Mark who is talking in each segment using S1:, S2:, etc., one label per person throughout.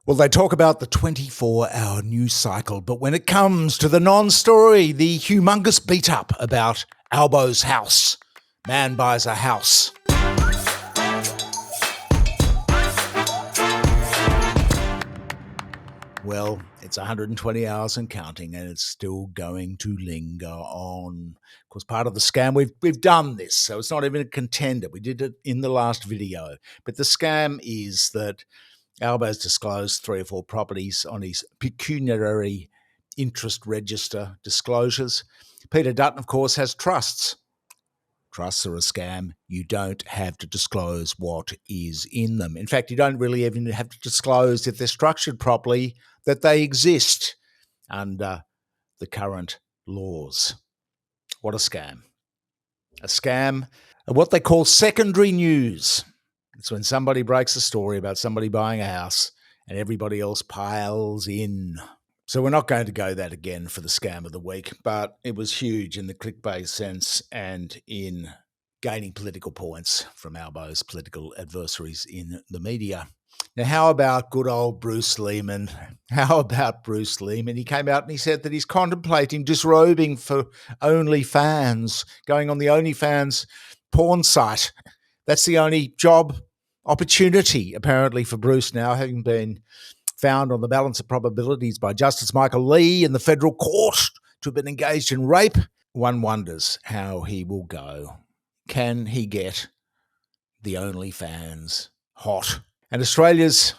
S1: Well, they talk about the 24-hour news cycle, but when it comes to the non-story, the humongous beat-up about Albo's house, man buys a house. Well, it's 120 hours and counting, and it's still going to linger on. Of course, part of the scam, we've done this, so it's not even a contender. We did it in the last video. But the scam is that Albo's disclosed 3 or 4 properties on his pecuniary interest register disclosures. Peter Dutton, of course, has trusts. Trusts are a scam. You don't have to disclose what is in them. In fact, you don't really even have to disclose, if they're structured properly, that they exist under the current laws. What a scam. A scam of what they call secondary news. It's when somebody breaks a story about somebody buying a house and everybody else piles in. So we're not going to go that again for the scam of the week, but it was huge in the clickbait sense and in gaining political points from Albo's political adversaries in the media. Now, how about good old Bruce Lehrmann? How about Bruce Lehrmann? He came out and he said that he's contemplating disrobing for OnlyFans, going on the OnlyFans porn site. That's the only job opportunity, apparently, for Bruce now, having been found on the balance of probabilities by Justice Michael Lee in the federal court to have been engaged in rape. One wonders how he will go. Can he get the OnlyFans hot? And Australia's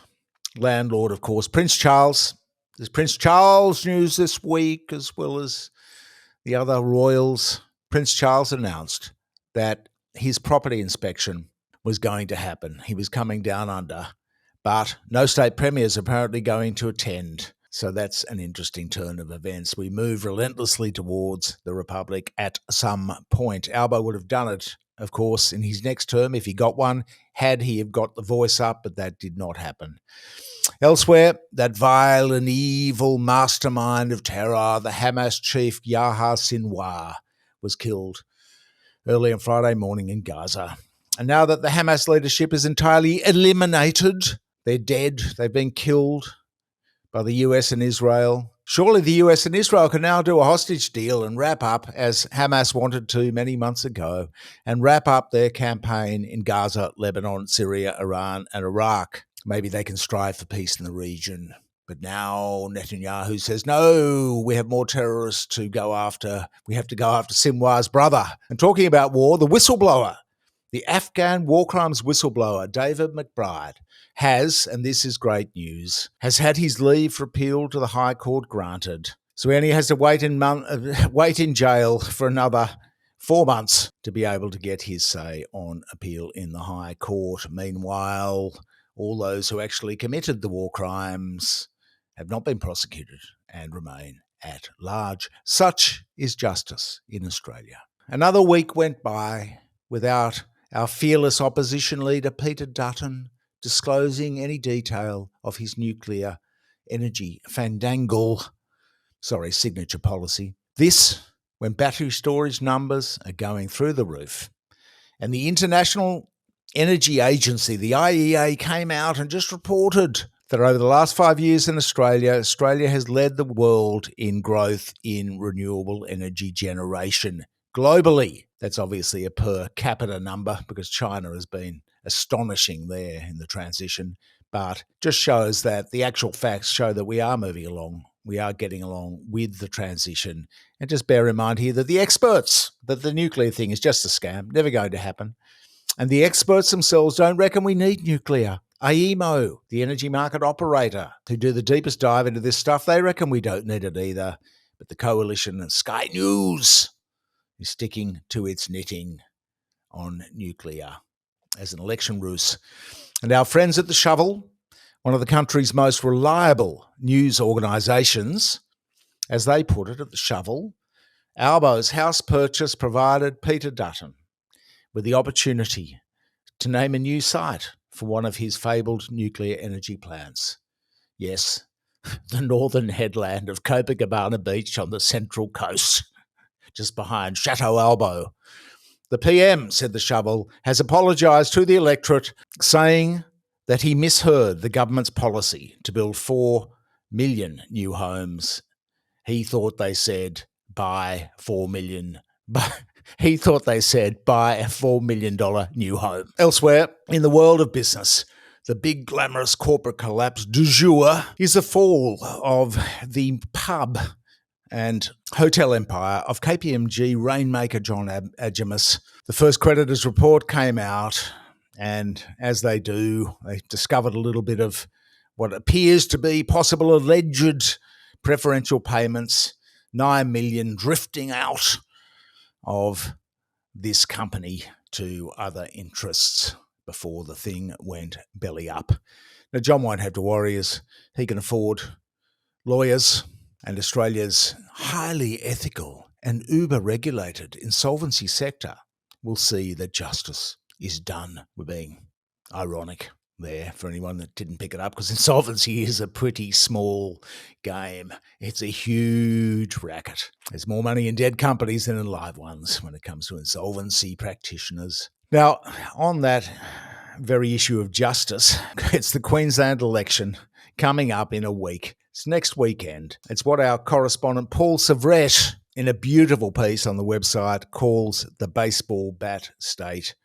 S1: landlord, of course, Prince Charles. There's Prince Charles news this week, as well as the other royals. Prince Charles announced that his property inspection was going to happen. He was coming down under, but no state premier is apparently going to attend. So that's an interesting turn of events. We move relentlessly towards the Republic at some point. Albo would have done it, of course, in his next term, if he got one, had he have got the voice up, but that did not happen. Elsewhere, that vile and evil mastermind of terror, the Hamas chief Yahya Sinwar, was killed early on Friday morning in Gaza. And now that the Hamas leadership is entirely eliminated, they're dead, they've been killed by the US and Israel. Surely the US and Israel can now do a hostage deal and wrap up, as Hamas wanted to many months ago, and wrap up their campaign in Gaza, Lebanon, Syria, Iran, and Iraq. Maybe they can strive for peace in the region. But now Netanyahu says, no, we have more terrorists to go after. We have to go after Sinwar's brother. And talking about war, the whistleblower, the Afghan war crimes whistleblower, David McBride, has, and this is great news, has had his leave for appeal to the High Court granted. So he only has to wait in jail for another 4 months to be able to get his say on appeal in the High Court. Meanwhile, all those who actually committed the war crimes have not been prosecuted and remain at large. Such is justice in Australia. Another week went by without our fearless opposition leader, Peter Dutton, disclosing any detail of his nuclear energy signature policy. This, when battery storage numbers are going through the roof. And the International Energy Agency, the IEA, came out and just reported that over the last 5 years in Australia, Australia has led the world in growth in renewable energy generation globally. That's obviously a per capita number because China has been astonishing there in the transition, but just shows that the actual facts show that we are moving along. We are getting along with the transition. And just bear in mind here that the experts, that the nuclear thing is just a scam, never going to happen. And the experts themselves don't reckon we need nuclear. AEMO, the energy market operator, who do the deepest dive into this stuff, they reckon we don't need it either. But the coalition and Sky News is sticking to its knitting on nuclear as an election ruse. And our friends at The Shovel, one of the country's most reliable news organisations, as they put it at The Shovel, Albo's house purchase provided Peter Dutton with the opportunity to name a new site for one of his fabled nuclear energy plants. Yes, the northern headland of Copacabana Beach on the Central Coast, just behind Chateau Albo. The PM, said The Shovel, has apologised to the electorate, saying that he misheard the government's policy to build 4 million new homes. He thought they said buy 4 million. He thought they said buy a $4 million new home. Elsewhere, in the world of business, the big glamorous corporate collapse du jour is the fall of the pub and hotel empire of KPMG rainmaker John Adjamus. The first creditors report came out, and as they do, they discovered a little bit of what appears to be possible alleged preferential payments, 9 million drifting out of this company to other interests before the thing went belly up. Now, John won't have to worry as he can afford lawyers, and Australia's highly ethical and uber-regulated insolvency sector will see that justice is done. We're being ironic there for anyone that didn't pick it up, because insolvency is a pretty small game. It's a huge racket. There's more money in dead companies than in live ones when it comes to insolvency practitioners. Now, on that very issue of justice, it's the Queensland election coming up in a week. It's next weekend. It's what our correspondent Paul Savret, in a beautiful piece on the website, calls the baseball bat state,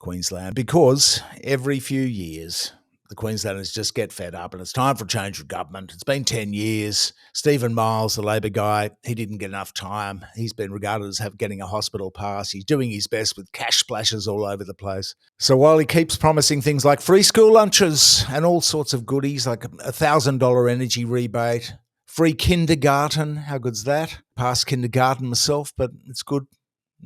S1: Queensland, because every few years the Queenslanders just get fed up and it's time for a change of government. It's been 10 years. Stephen Miles, the Labor guy, he didn't get enough time. He's been regarded as getting a hospital pass. He's doing his best with cash splashes all over the place. So while he keeps promising things like free school lunches and all sorts of goodies, like a $1,000 energy rebate, free kindergarten, how good's that? Past kindergarten myself, but it's good,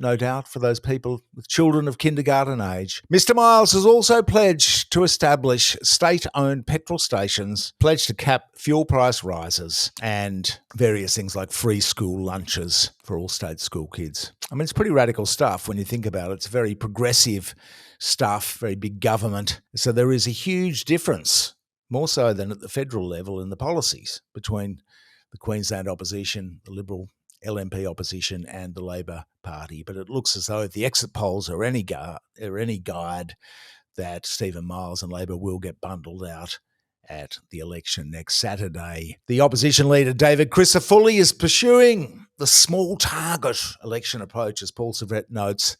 S1: no doubt, for those people with children of kindergarten age. Mr. Miles has also pledged to establish state-owned petrol stations, pledged to cap fuel price rises, and various things like free school lunches for all state school kids. I mean, it's pretty radical stuff when you think about it. It's very progressive stuff, very big government. So there is a huge difference, more so than at the federal level, in the policies between the Queensland opposition, the Liberal LNP opposition, and the Labor Party. But it looks as though if the exit polls are any guide, that Stephen Miles and Labor will get bundled out at the election next Saturday. The opposition leader, David Crisafulli, is pursuing the small target election approach, as Paul Savret notes.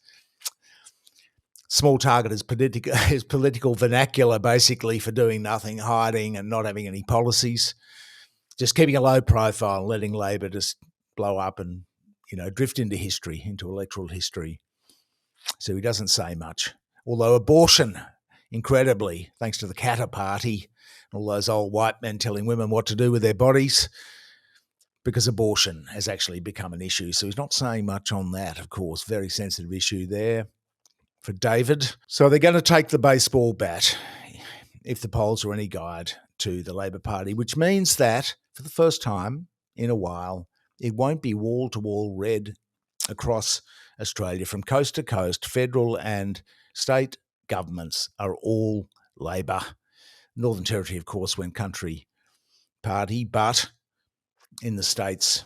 S1: Small target is political vernacular, basically, for doing nothing, hiding and not having any policies, just keeping a low profile, letting Labor just blow up and, drift into history, into electoral history. So he doesn't say much. Although abortion, incredibly, thanks to the Qatar Party, all those old white men telling women what to do with their bodies, because abortion has actually become an issue. So he's not saying much on that, of course. Very sensitive issue there for David. So they're going to take the baseball bat, if the polls are any guide, to the Labor Party, which means that for the first time in a while, it won't be wall-to-wall red across Australia. From coast to coast, federal and state governments are all Labor. Northern Territory, of course, went Country Party, but in the states,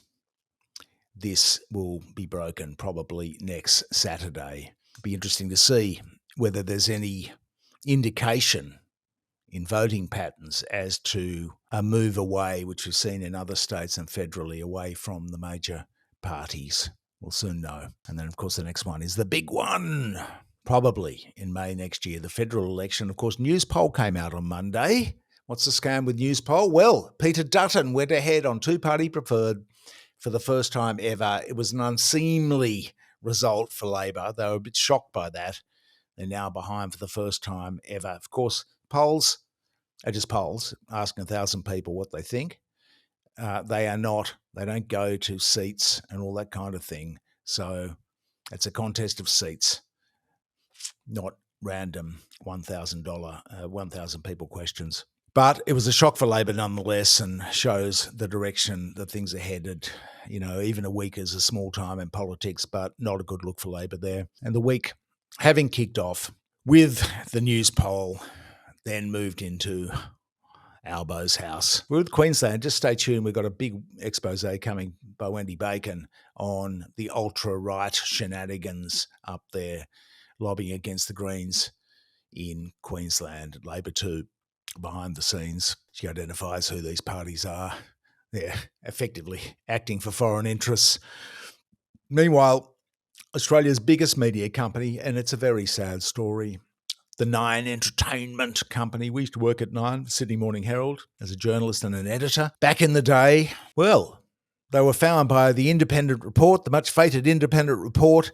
S1: this will be broken probably next Saturday. It'll be interesting to see whether there's any indication in voting patterns as to a move away, which we've seen in other states and federally, away from the major parties. We'll soon know. And then, of course, the next one is the big one, probably in May next year, the federal election. Of course, News Poll came out on Monday. What's the scam with News Poll? Well, Peter Dutton went ahead on two-party preferred for the first time ever. It was an unseemly result for Labor. They were a bit shocked by that. They're now behind for the first time ever. Of course, polls are just polls, asking 1,000 people what they think. They don't go to seats and all that kind of thing. So it's a contest of seats, not random $1,000 people questions. But it was a shock for Labor nonetheless, and shows the direction that things are headed. Even a week is a small time in politics, but not a good look for Labor there. And the week having kicked off with the News Poll, then moved into Albo's house. We're with Queensland. Just stay tuned. We've got a big expose coming by Wendy Bacon on the ultra-right shenanigans up there, lobbying against the Greens in Queensland, Labor too. behind the scenes. She identifies who these parties are. They're effectively acting for foreign interests. Meanwhile, Australia's biggest media company, and it's a very sad story, the Nine Entertainment Company. We used to work at Nine, Sydney Morning Herald, as a journalist and an editor. Back in the day, well, they were found by the Independent Report, the much fated Independent Report,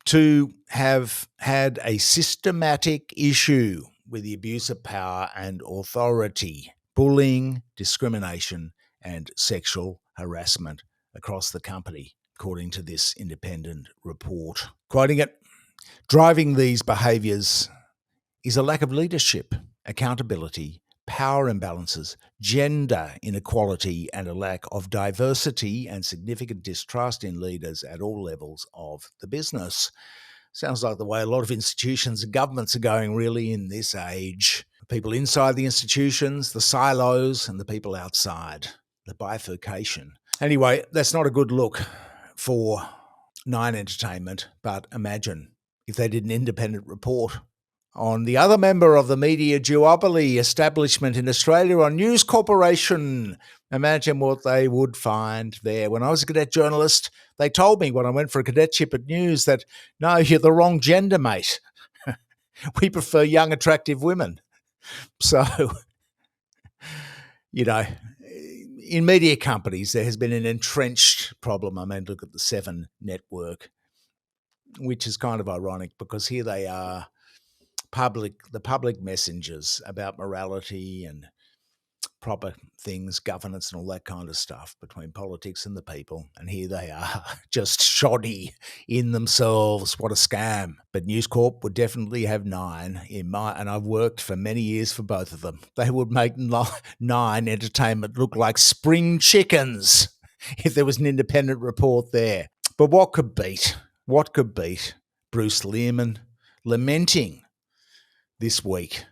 S1: to have had a systematic issue with the abuse of power and authority, bullying, discrimination, and sexual harassment across the company, according to this independent report. Quoting it, driving these behaviours is a lack of leadership, accountability, power imbalances, gender inequality, and a lack of diversity and significant distrust in leaders at all levels of the business. Sounds like the way a lot of institutions and governments are going really in this age. The people inside the institutions, the silos, and the people outside, the bifurcation. Anyway, that's not a good look for Nine Entertainment, but imagine if they did an independent report on the other member of the media duopoly establishment in Australia, on News Corporation. Imagine what they would find there. When I was a cadet journalist, they told me when I went for a cadetship at News that, no, you're the wrong gender, mate. We prefer young, attractive women. So, you know, in media companies, there has been an entrenched problem. I mean, look at the Seven network, which is kind of ironic because here they are, the public messengers about morality and proper things, governance and all that kind of stuff between politics and the people. And here they are, just shoddy in themselves. What a scam. But News Corp would definitely have Nine and I've worked for many years for both of them. They would make Nine Entertainment look like spring chickens if there was an independent report there. But what could beat Bruce Lehrmann lamenting this week?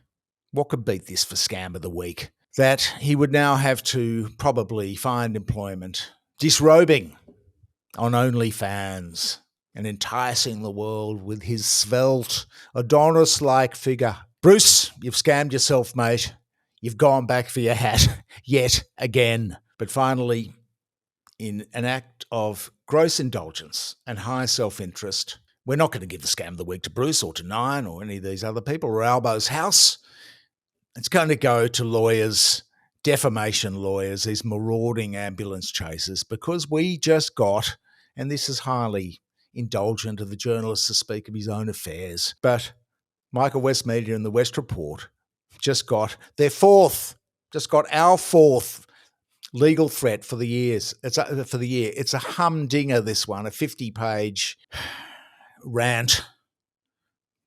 S1: What could beat this for Scam of the Week? That he would now have to probably find employment disrobing on OnlyFans and enticing the world with his svelte, Adonis-like figure. Bruce, you've scammed yourself, mate. You've gone back for your hat yet again. But finally, in an act of gross indulgence and high self-interest, we're not going to give the Scam of the Week to Bruce or to Nine or any of these other people or Albo's house. It's going to go to lawyers, defamation lawyers, these marauding ambulance chasers, because we just got, and this is highly indulgent of the journalist to speak of his own affairs, but Michael West Media and the West Report just got our fourth legal threat for the year. It's a humdinger, this one, a 50-page rant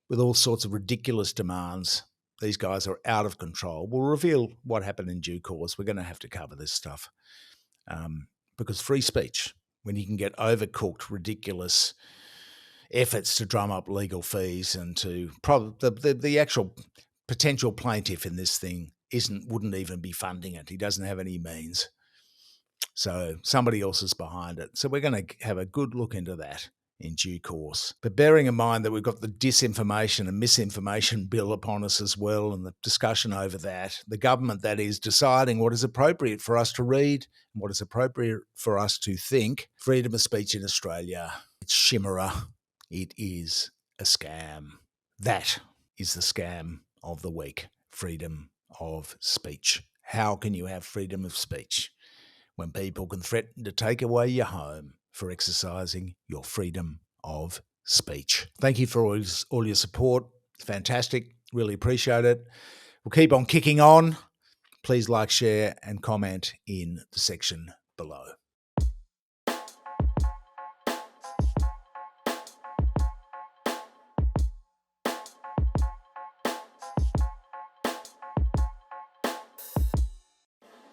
S1: with all sorts of ridiculous demands. These guys are out of control. We'll reveal what happened in due course. We're going to have to cover this stuff because free speech, when you can get overcooked, ridiculous efforts to drum up legal fees and to the actual potential plaintiff in this thing wouldn't even be funding it. He doesn't have any means. So somebody else is behind it. So we're going to have a good look into that in due course. But bearing in mind that we've got the disinformation and misinformation bill upon us as well, and the discussion over that, the government that is deciding what is appropriate for us to read and what is appropriate for us to think, freedom of speech in Australia, it's chimera. It is a scam. That is the scam of the week, freedom of speech. How can you have freedom of speech when people can threaten to take away your home for exercising your freedom of speech? Thank you for all your support. It's fantastic. Really appreciate it. We'll keep on kicking on. Please like, share, and comment in the section below.